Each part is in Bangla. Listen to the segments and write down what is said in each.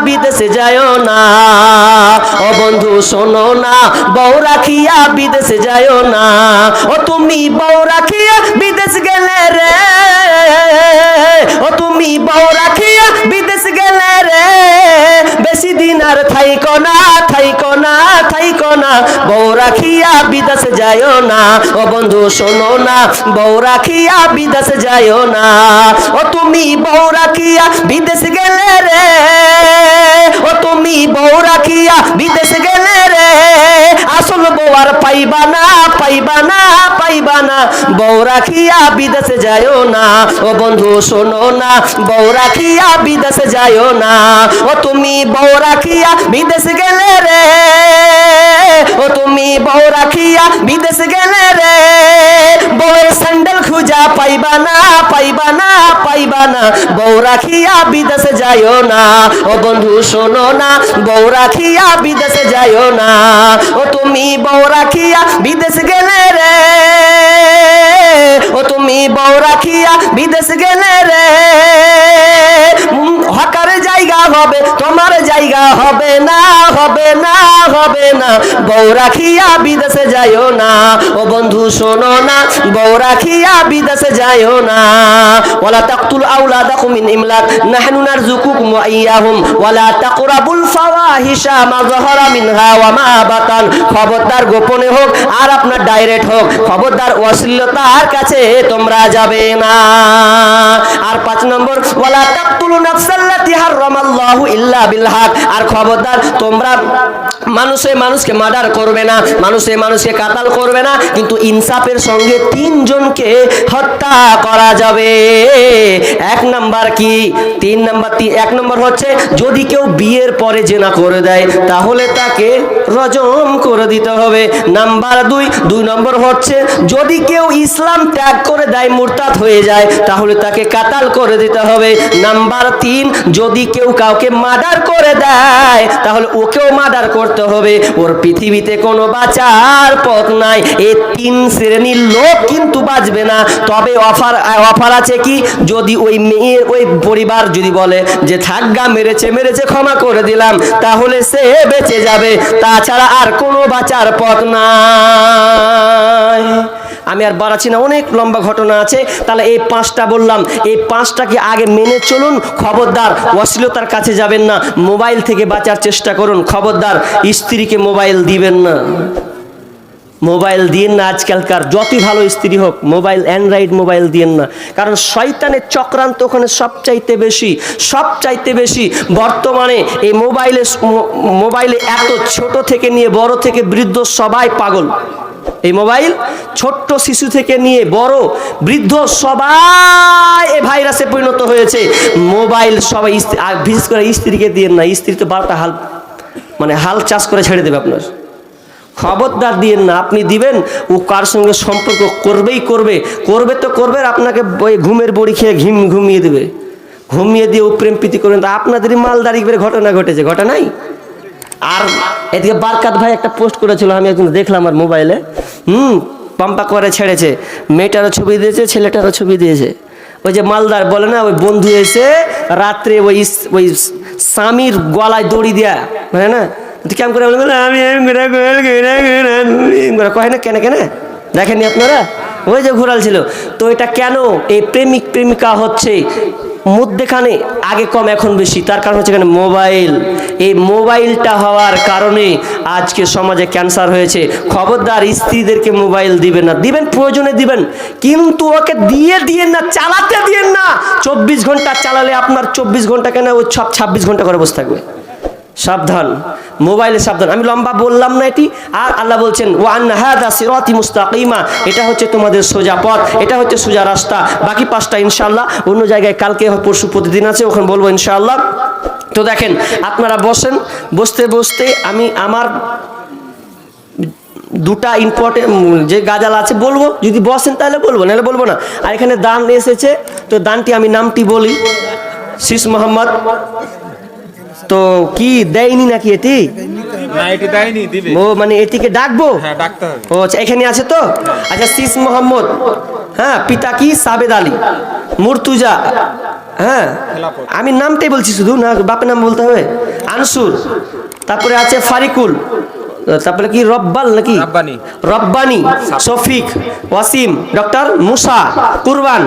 বিদেশে যায়ও না। ও বন্ধু শোনো না, বউ রাখিয়া বিদেশে যায়ও না। ও তুমি বউ রাখিয়া বিদেশ গেলে রে, ও তুমি বউ রাখিয়া বিদেশ গেলে রে, বেশি দিন আর থাইকো না, থাইকো না, থাইকো না, বউ রাখিয়া বিদেশে যায়ও না। ও বন্ধু শোনো না, বউ রাখিয়া বিদেশে যায়ও না। ও তুমি বউ রাখিয়া বিদেশ গেলে রে, ও তুমি বউ রাখিয়া বিদেশ গেলে রে, আসল বউ আর পাইবা না, পাইবা না, পাইবা না, বউ রাখিয়া বিদেশে যায়ও না। ও বন্ধু শোনো না, বউ রাখিয়া বিদেশে যায়ও না। ও তুমি বউ রাখিয়া বিদেশ গেলে রে, ও তুমি বউ রাখিয়া বিদেশ গেলে রে, বউয়ের স্যান্ডেল খুঁজা পাইবা না, পাইবা না, পাইবা না, বউ রাখিয়া বিদেশে যায়ও না। ও বন্ধু শোনো না, বউ রাখিয়া বিদেশে যায়ও না। ও তুমি বউ রাখিয়া বিদেশ গেলে রে, ও তুমি বউ রাখিয়া বিদেশ গেলে রে, হকার জায়গা হবে তোমার জায়গা হবে না, হবে না, হবে না, বউ রাখিয়া বিদেশে যায়ও না। ও বন্ধু শোনো না, বউ রাখিয়া বিদেশে যায়ও না। ওয়ালা তাকতুল আওলাদাকুম মিন ইমলাক নাহনু নারযুকুকুম ওয়া ইয়্যাহুম ওয়ালা তাকরাবুল ফাওয়াহিশা মা যাহারা মিনহা ওয়া মা বাতান। খবরদার গোপনে হোক আর আপনার ডাইরেক্ট হোক, খবরদার অশ্লীলতার কাছে তোমরা যাবে না। আর 5 নম্বর, ওয়ালা তাকতুলু নাফসাল্লাতী হারামাল্লাহু ইল্লা বিল হক। আর খবরদার তোমরা মানুষকে মার্ডার করবে না, মানুষকে কাতাল করবে না, কিন্তু ইনসাফের সঙ্গে 3 জনকে হত্যা করা যাবে। 1 নাম্বার কি? 1 নম্বর হচ্ছে যদি কেউ বিয়ের পরে জিনা করে দেয় তাহলে তাকে রজম করে দিতে হবে। নাম্বার 2 নম্বর হচ্ছে যদি কেউ ইসলাম ত্যাগ করে দেয়, মুরতাদ হয়ে যায়, তাহলে তাকে কাতাল করে দিতে হবে। নাম্বার 3 যদি কেউ কাউকে মার্ডার করে দেয় তাহলে ওকেও মার্ডার করতে হবে, ওর পৃথিবীতে কোনো বাঁচার পথ নাই। এই 3 শ্রেণীর লোক কিন্তু বাঁচবে না। তবে অফার আছে কি, যদি ওই মেয়ের ওই পরিবার যদি বলে যে থাকগা মেরেছে ক্ষমা করে দিলাম, তাহলে সে বেঁচে যাবে, তাছাড়া আর কোনো বাঁচার পথ নাই। আমি আর বাড়াচ্ছি না, অনেক লম্বা ঘটনা আছে। তাহলে এই 5টা বললাম, এই 5টাকে আগে মেনে চলুন। খবরদার অশ্লীলতার কাছে যাবেন না, মোবাইল থেকে বাঁচার চেষ্টা করুন। খবরদার স্ত্রীকে মোবাইল দিবেন না, মোবাইল দিয়েন না। আজকালকার যতই ভালো স্ত্রী হোক, মোবাইল অ্যান্ড্রয়েড মোবাইল দিয়েন না, কারণ শয়তানের চক্রান্ত ওখানে সবচাইতে বেশি। বর্তমানে এই মোবাইলে এত ছোট থেকে নিয়ে বড় থেকে বৃদ্ধ সবাই পাগল। এই মোবাইল ছোট্ট শিশু থেকে নিয়ে বড় বৃদ্ধ সবাই এই ভাইরাসে পরিণত হয়েছে। মোবাইল সবাই, বিশেষ করে স্ত্রীকে দিয়েন না, স্ত্রী তো 12টা হাল চাষ করে ছেড়ে দেবে আপনার। খবরদার দিয়েন না। আপনি দিবেন, ও কার সঙ্গে সম্পর্ক করবে তো করবে, আপনাকে ঘুমের বড়ি খেয়ে ঘুমিয়ে দেবে, ঘুমিয়ে দিয়ে ও প্রেম প্রীতি করবেন। তা আপনাদেরই মালদারি করে ঘটনা ঘটেছে, ঘটে নাই? আর এদিকে বারকাত ভাই একটা পোস্ট করেছিল, আমি একদিন দেখলাম আমার মোবাইলে। পাম্পা করে ছেড়েছে, মেয়েটারও ছবি দিয়েছে, ছেলেটারও ছবি দিয়েছে। ওই যে মালদার বলে না, ওই বন্ধু এসে রাত্রে ওই স্বামীর গলায় দড়ি দেয়া, মানে না কেমন করে আমি কয় না, কেন দেখেননি আপনারা? ওই যে ঘোরাল ছিল। তো এটা কেন? এই প্রেমিক প্রেমিকা হচ্ছে মধ্যেখানে আগে কম এখন বেশি, তার কারণ হচ্ছে এখানে মোবাইল। এই মোবাইলটা হওয়ার কারণে আজকে সমাজে ক্যান্সার হয়েছে। খবরদার স্ত্রীদেরকে মোবাইল দিবেন না, দিবেন প্রয়োজনে দিবেন, কিন্তু ওকে দিয়েন না, চালাতে দিয়েন না। 24 ঘন্টা চালালে আপনার 24 ঘন্টা কেন, ও 26 ঘন্টা করে বসে থাকবে। সাবধান, মোবাইলে সাবধান। আমি লম্বা বললাম না এটি। আর আল্লাহ বলছেন ওয়া আন্না হাযা সিরাতি মুস্তাকিমা, এটা হচ্ছে তোমাদের সোজা পথ, এটা হচ্ছে সোজা রাস্তা। বাকি 5টা ইনশাআল্লাহ অন্য জায়গায় কালকে পরশু প্রতিদিন আছে, ওখানে বলবো ইনশাআল্লাহ। তো দেখেন, আপনারা বসেন, বসতে আমি আমার 2টা ইম্পর্টেন্ট যে গাজাল আছে বলবো, যদি বসেন তাহলে বলবো, নাহলে বলবো না। আর এখানে দান এসেছে, তো দানটি আমি নামটি বলি, শীষ মোহাম্মদ। তো কি দেয়নি নাকি এটি? না, এটি দেয়নি, দিবে। ও মানে এটিকে ডাকবো? হ্যাঁ, ডাকতে হবে। ও আচ্ছা, এখানে আছে তো। আচ্ছা, শীষ মোহাম্মদ, হ্যাঁ, পিতা কি সাবেদ আলী, মুর্তুজা হ্যাঁ খেলাফত। আমি নামটাই বলছি শুধু, না বাপের নাম বলতে হবে? আনসুর, তারপরে আছে ফারিকুল, তারপরে কি রব্বাল নাকি রাব্বানি। রব্বানি, শফিক, ওয়াসিম, ডক্টর মুসা, কুরবান,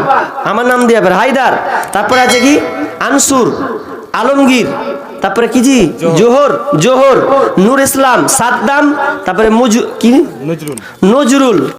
আমার নাম দিয়ে আবার হায়দার, তারপরে আছে কি আনসুর, আলমগীর, তারপরে কি জি জোহর, জোহর, নূর ইসলাম, সাদ্দাম, তারপরে কি নজরুল। নজরুল।